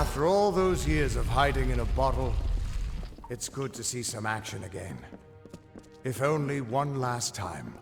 After all those years of hiding in a bottle, it's good to see some action again. If only one last time.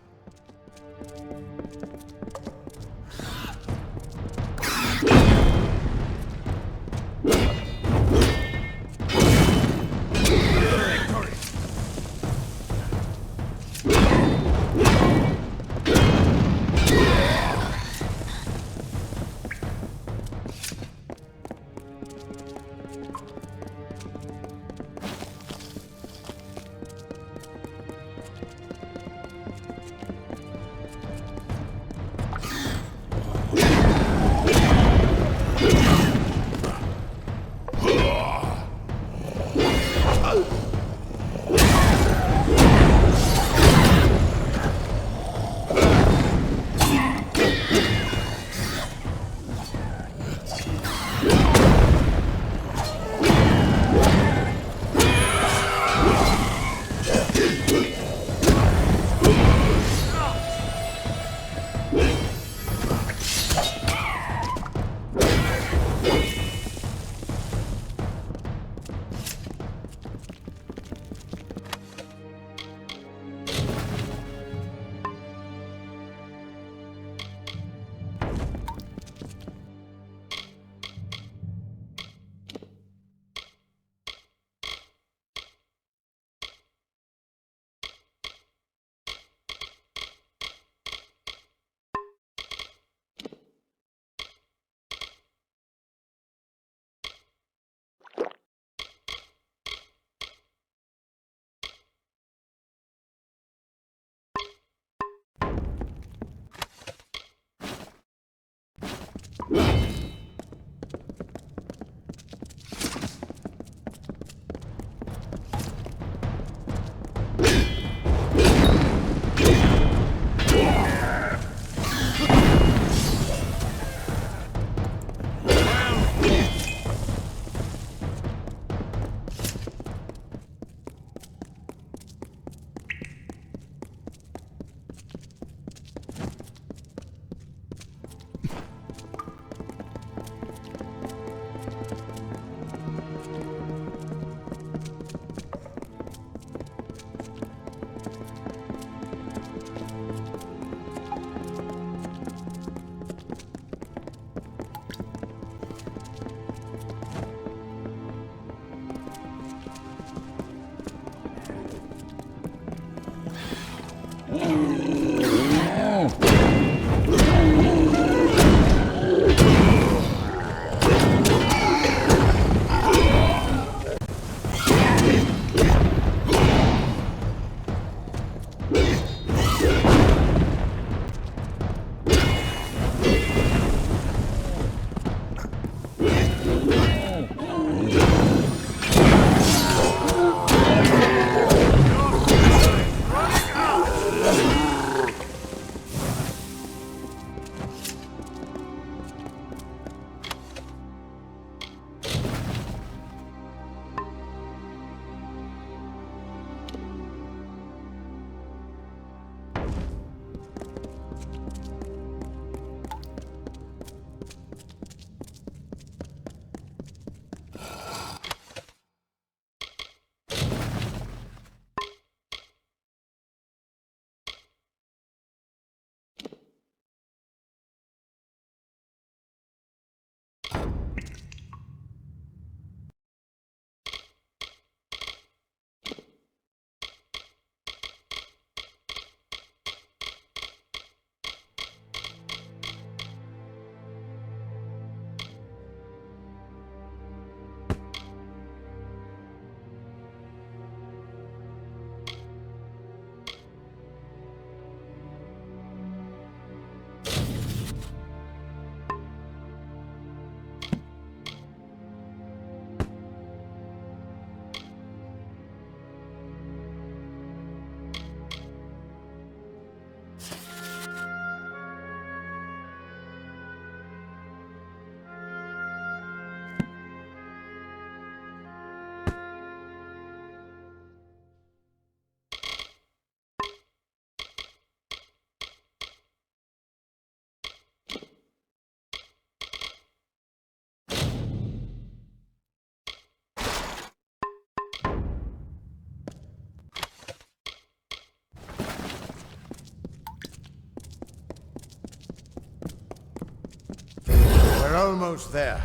We're almost there.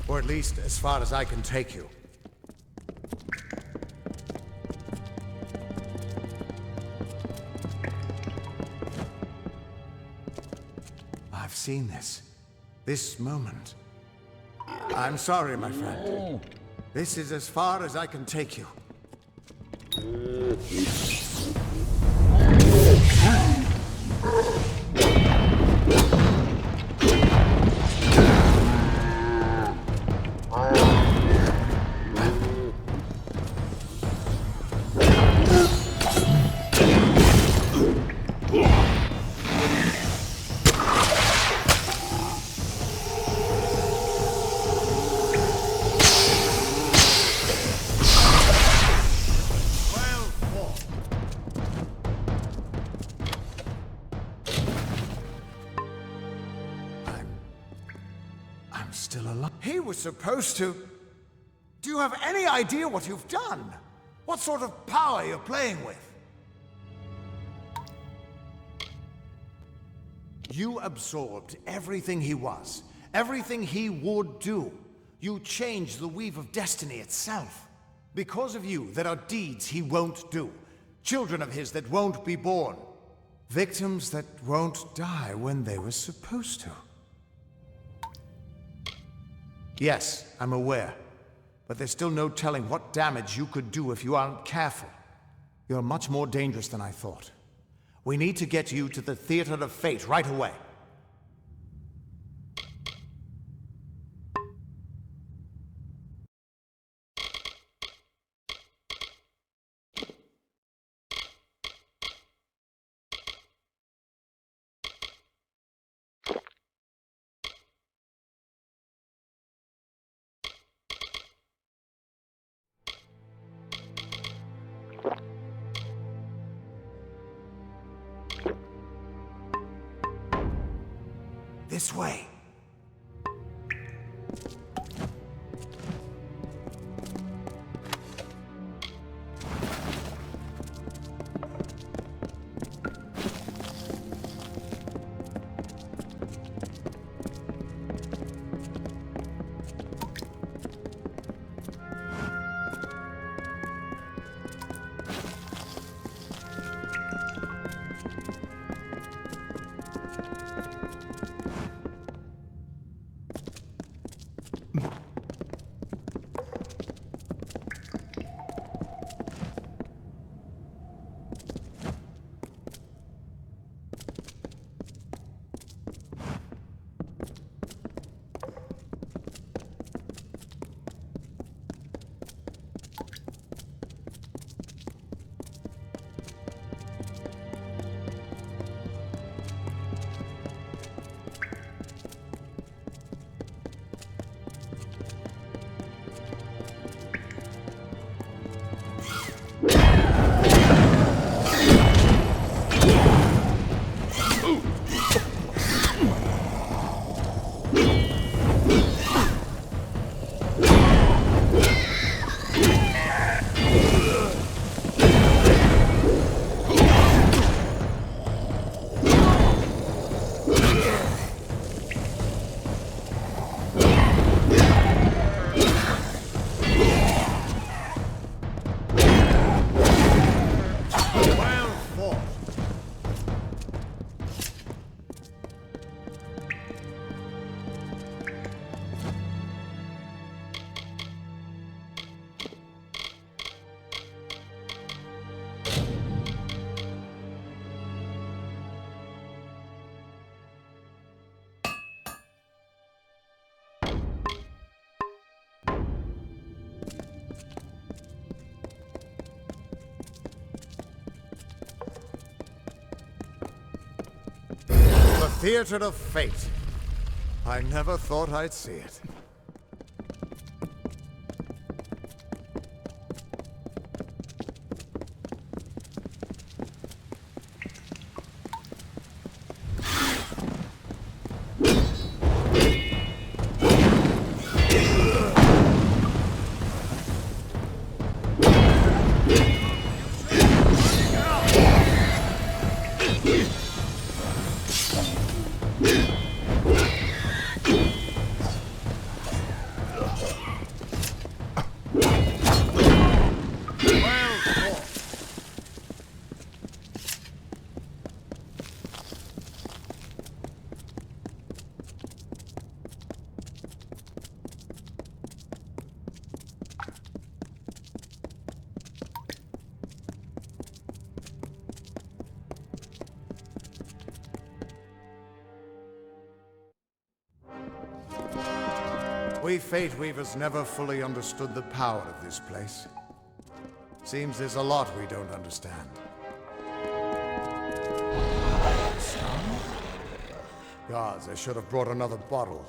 Or at least as far as I can take you. I've seen this. This moment. I'm sorry, my friend. This is as far as I can take you. I'm still alive. He was supposed to... Do you have any idea what you've done? What sort of power you're playing with? You absorbed everything he was, everything he would do. You changed the weave of destiny itself. Because of you, there are deeds he won't do. Children of his that won't be born. Victims that won't die when they were supposed to. Yes, I'm aware. But there's still no telling what damage you could do if you aren't careful. You're much more dangerous than I thought. We need to get you to the Theater of Fate right away. This way. The Theater of Fate. I never thought I'd see it. We Fate Weavers never fully understood the power of this place. Seems there's a lot we don't understand. Gods, I should have brought another bottle.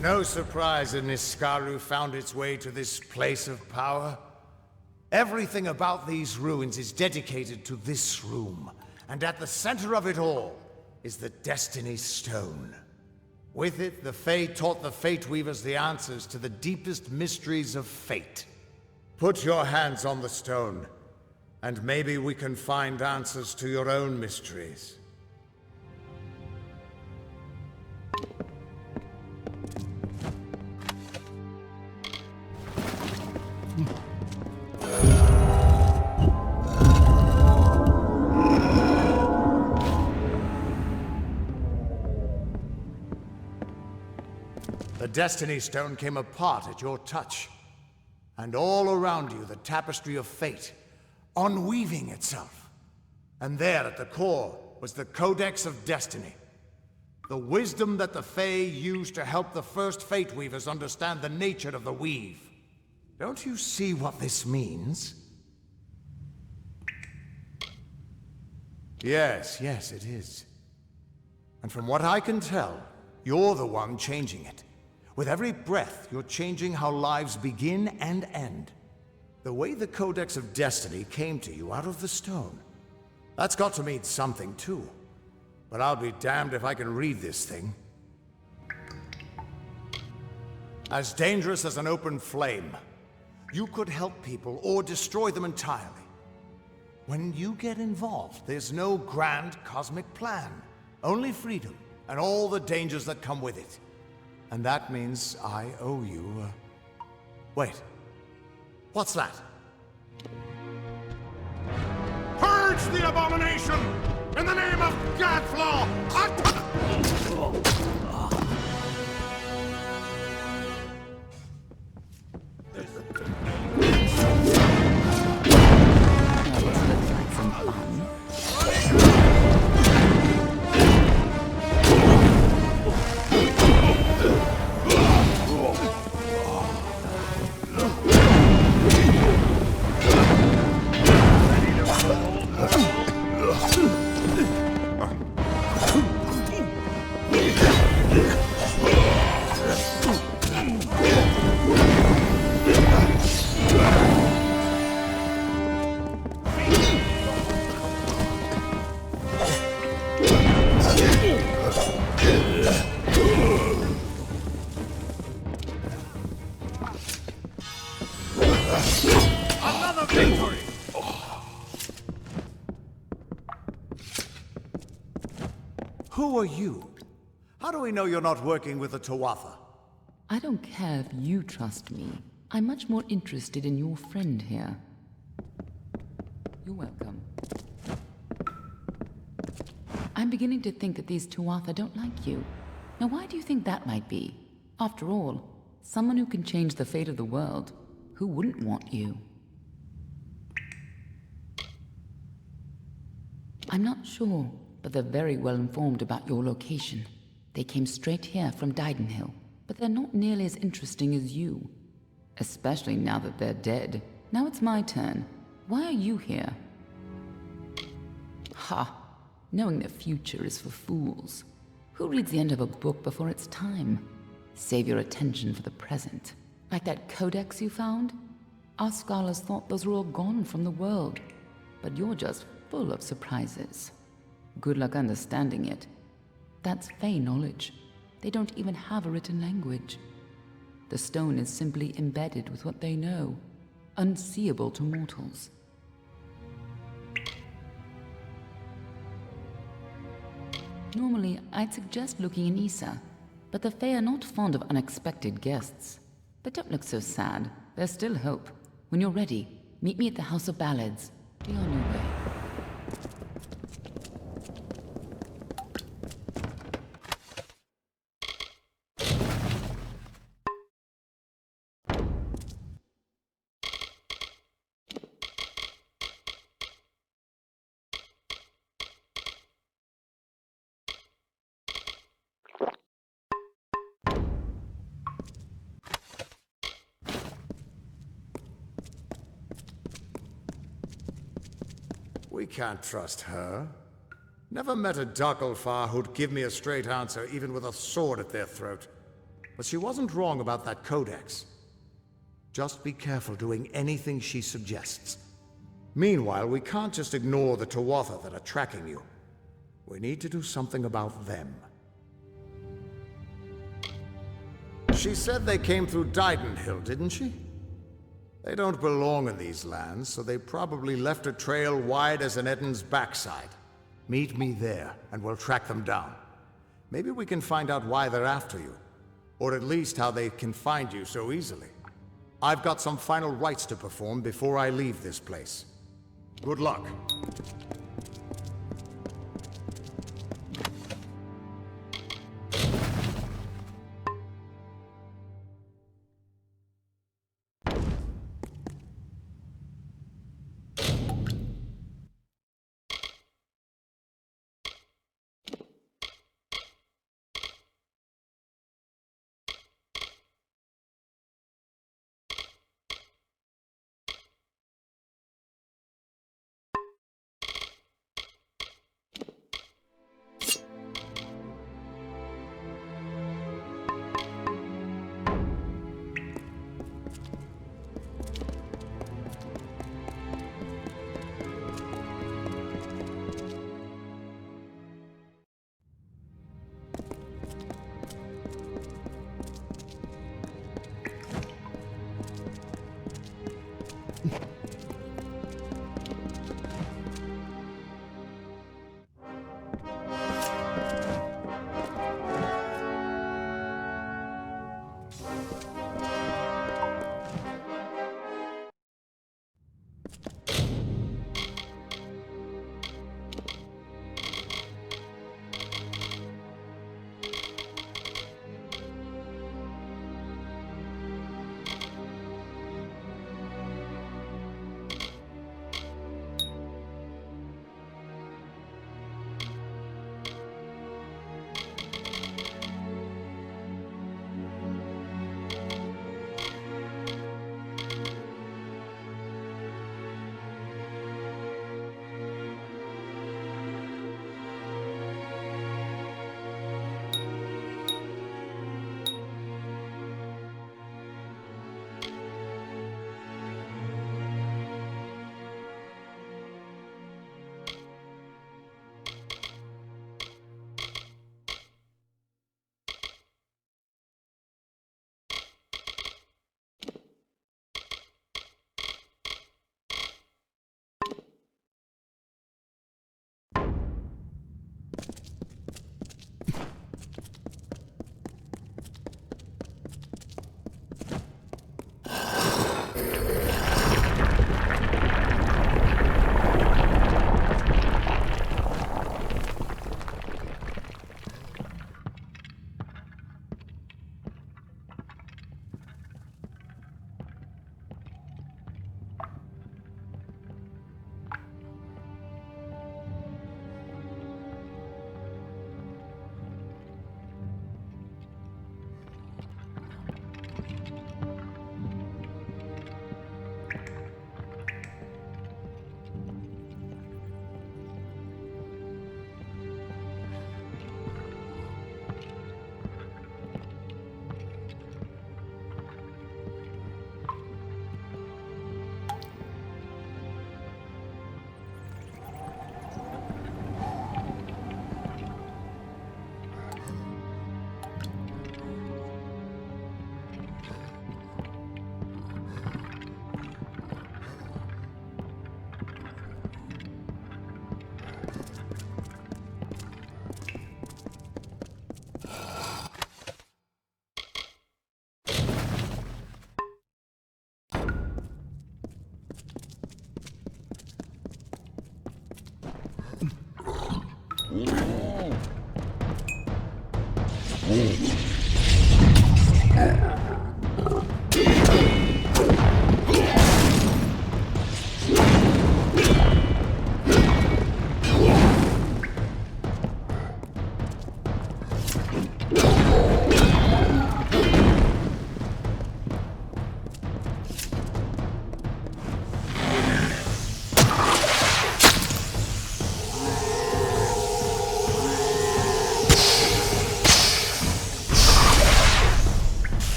No surprise that Niskaru found its way to this place of power. Everything about these ruins is dedicated to this room, and at the center of it all is the Destiny Stone. With it, the Fae taught the Fate Weavers the answers to the deepest mysteries of fate. Put your hands on the stone, and maybe we can find answers to your own mysteries. The Destiny Stone came apart at your touch. And all around you, the tapestry of fate, unweaving itself. And there at the core was the Codex of Destiny. The wisdom that the Fae used to help the first Fate Weavers understand the nature of the weave. Don't you see what this means? Yes, it is. And from what I can tell, you're the one changing it. With every breath, you're changing how lives begin and end. The way the Codex of Destiny came to you out of the stone. That's got to mean something, too. But I'll be damned if I can read this thing. As dangerous as an open flame. You could help people or destroy them entirely. When you get involved, there's no grand cosmic plan. Only freedom, and all the dangers that come with it. And that means I owe you, Wait. What's that? Purge the abomination! In the name of Godflaw! Another victory! Who are you? How do we know you're not working with the Tuatha? I don't care if you trust me. I'm much more interested in your friend here. You're welcome. I'm beginning to think that these Tuatha don't like you. Now why do you think that might be? After all, someone who can change the fate of the world, who wouldn't want you? I'm not sure, but they're very well informed about your location. They came straight here from Didenhill, but they're not nearly as interesting as you. Especially now that they're dead. Now it's my turn. Why are you here? Ha! Knowing the future is for fools. Who reads the end of a book before it's time? Save your attention for the present. Like that codex you found? Our scholars thought those were all gone from the world. But you're just full of surprises. Good luck understanding it. That's Fae knowledge. They don't even have a written language. The stone is simply embedded with what they know, unseeable to mortals. Normally, I'd suggest looking in Issa, but the Fae are not fond of unexpected guests. But don't look so sad. There's still hope. When you're ready, meet me at the House of Ballads. Be on your way. We can't trust her. Never met a Darkelfar who'd give me a straight answer, even with a sword at their throat. But she wasn't wrong about that codex. Just be careful doing anything she suggests. Meanwhile, we can't just ignore the Tuatha that are tracking you. We need to do something about them. She said they came through Didenhill, didn't she? They don't belong in these lands, so they probably left a trail wide as an Eden's backside. Meet me there, and we'll track them down. Maybe we can find out why they're after you. Or at least how they can find you so easily. I've got some final rites to perform before I leave this place. Good luck.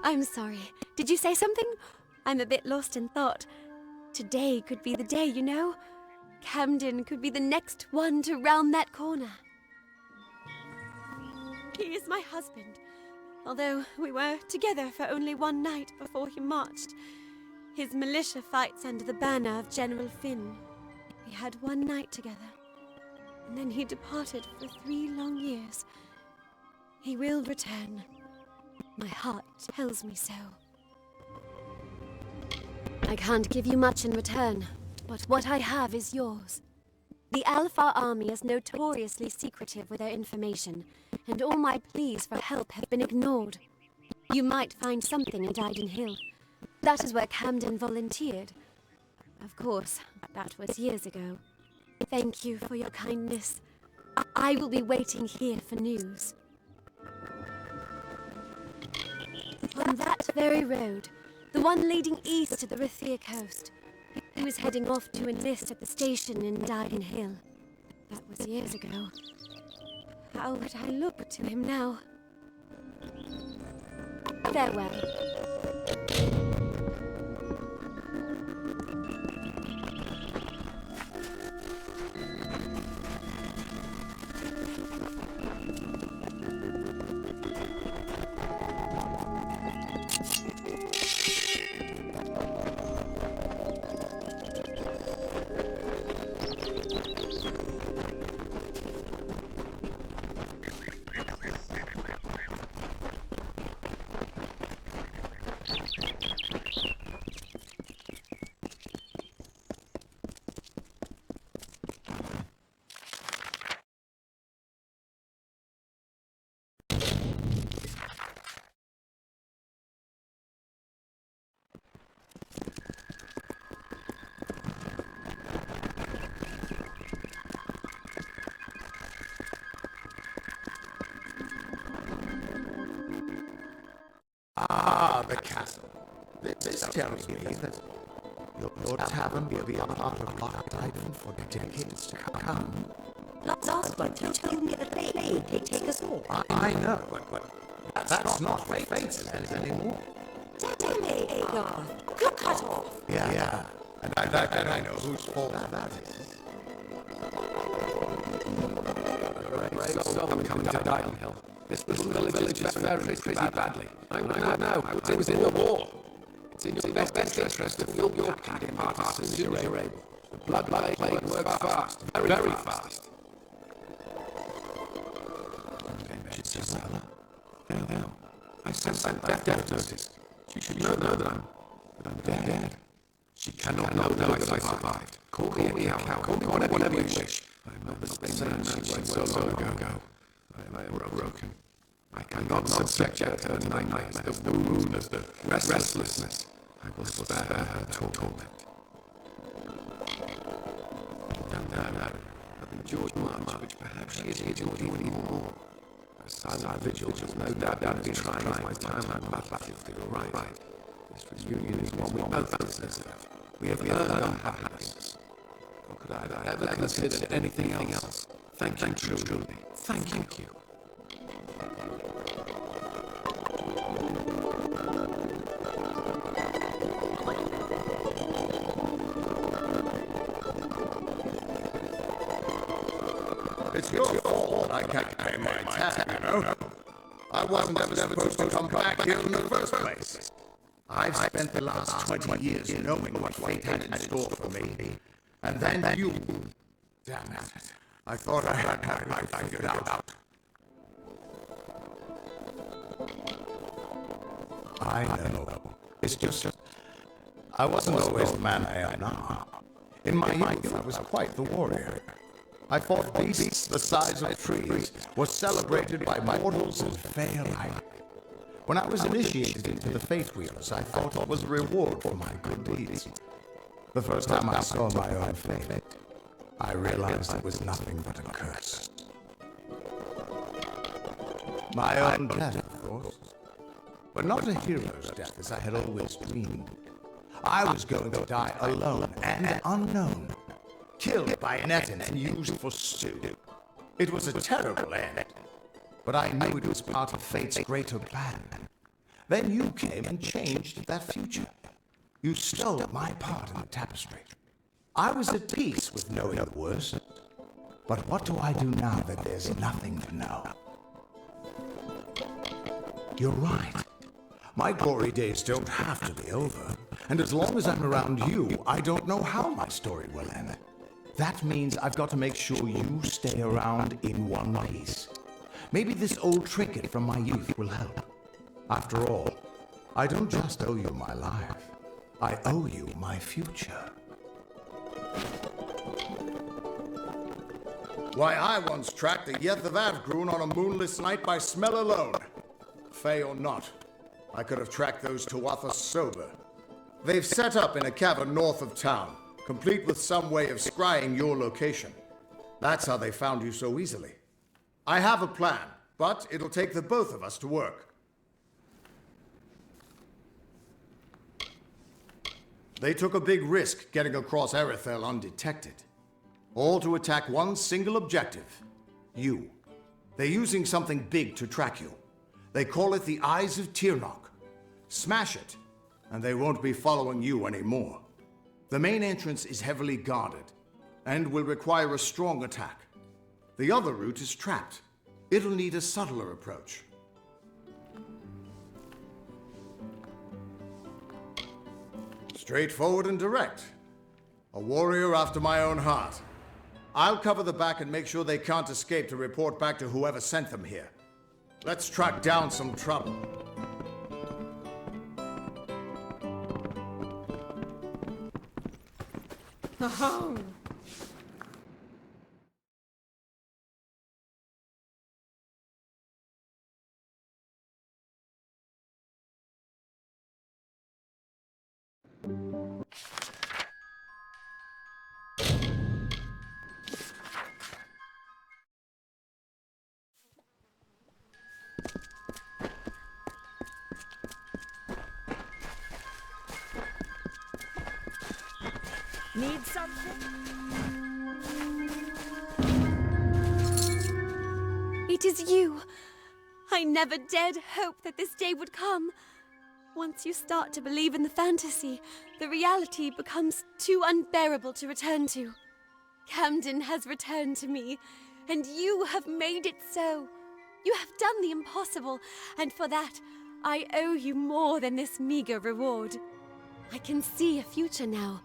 I'm sorry. Did you say something? I'm a bit lost in thought. Today could be the day, you know? Camden could be the next one to round that corner. He is my husband. Although we were together for only one night before he marched. His militia fights under the banner of General Finn. We had one night together. And then he departed for 3 long years. He will return. My heart tells me so. I can't give you much in return, but what I have is yours. The Alpha Army is notoriously secretive with their information, and all my pleas for help have been ignored. You might find something in Dyden Hill. That is where Camden volunteered. Of course, that was years ago. Thank you for your kindness. I will be waiting here for news. On that very road, the one leading east to the Rithia coast. He was heading off to enlist at the station in Dyden Hill. That was years ago. How would I look to him now? Farewell. Ah, the castle. This tells me that your tavern will be a part of locked item for decades to come. Osborne, you told me that they take us all. I know, but that's not what fate says anymore. You're cut off. Yeah. And I know whose fault that is. So I'm coming to Dyden Hill. This little village is faring pretty badly. I know. It was in the war. It's in your best interest to fill your pack in part as soon as you're able. The blood plague works fast, very fast. Now, I sent that death notice. She should know that I'm dead. She cannot know that I survived. Call me a coward. Call me whatever you wish. I'm not the same she was so long ago. I am broken. I cannot subject her to the nightmares, the wounds, the restlessness. I will spare her torment. Now, I've enjoyed much, which perhaps she is enjoying anymore. A silent vigil has no doubt been trying my time on battlefield. You're right. This reunion is one we both deserve. We have earned our happiness. How could I ever consider anything else? Thank you, truly. Thank you. It's your fault I can't pay my tab, you know. I wasn't ever supposed to come back here in the first place. I've spent the last 20 years knowing what fate had in store for me. And then you... Damn it. I thought I had my life figured out. I know. It's just... I wasn't always the man I am now. In my youth, I was quite the warrior. I fought beasts the size of trees, was celebrated by mortals and fae alike. When I was initiated into the Faith Wheelers, I thought it was a reward for my good deeds. The first time I saw my own fate, I realized it was nothing but a curse. My own death, of course. But not a hero's death as I had always dreamed. I was going to die alone and unknown. Killed by an Etin and used for stew. It was a terrible end, but I knew it was part of fate's greater plan. Then you came and changed that future. You stole my part in the tapestry. I was at peace with knowing the worst. But what do I do now that there's nothing to know? You're right. My glory days don't have to be over. And as long as I'm around you, I don't know how my story will end. That means I've got to make sure you stay around in one piece. Maybe this old trinket from my youth will help. After all, I don't just owe you my life. I owe you my future. Why, I once tracked the Yeth of Avgrun on a moonless night by smell alone. Fey or not, I could have tracked those Tuatha sober. They've set up in a cavern north of town, complete with some way of scrying your location. That's how they found you so easily. I have a plan, but it'll take the both of us to work. They took a big risk getting across Erethel undetected. All to attack one single objective. You. They're using something big to track you. They call it the Eyes of Tirnoch. Smash it, and they won't be following you anymore. The main entrance is heavily guarded, and will require a strong attack. The other route is trapped. It'll need a subtler approach. Straightforward and direct. A warrior after my own heart. I'll cover the back and make sure they can't escape to report back to whoever sent them here. Let's track down some trouble. Oh. Need something? It is you! I never dared hope that this day would come. Once you start to believe in the fantasy, the reality becomes too unbearable to return to. Camden has returned to me, and you have made it so. You have done the impossible, and for that, I owe you more than this meager reward. I can see a future now,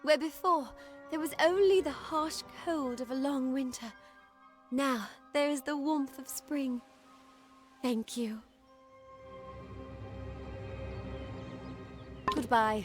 where before there was only the harsh cold of a long winter. Now there is the warmth of spring. Thank you. Goodbye.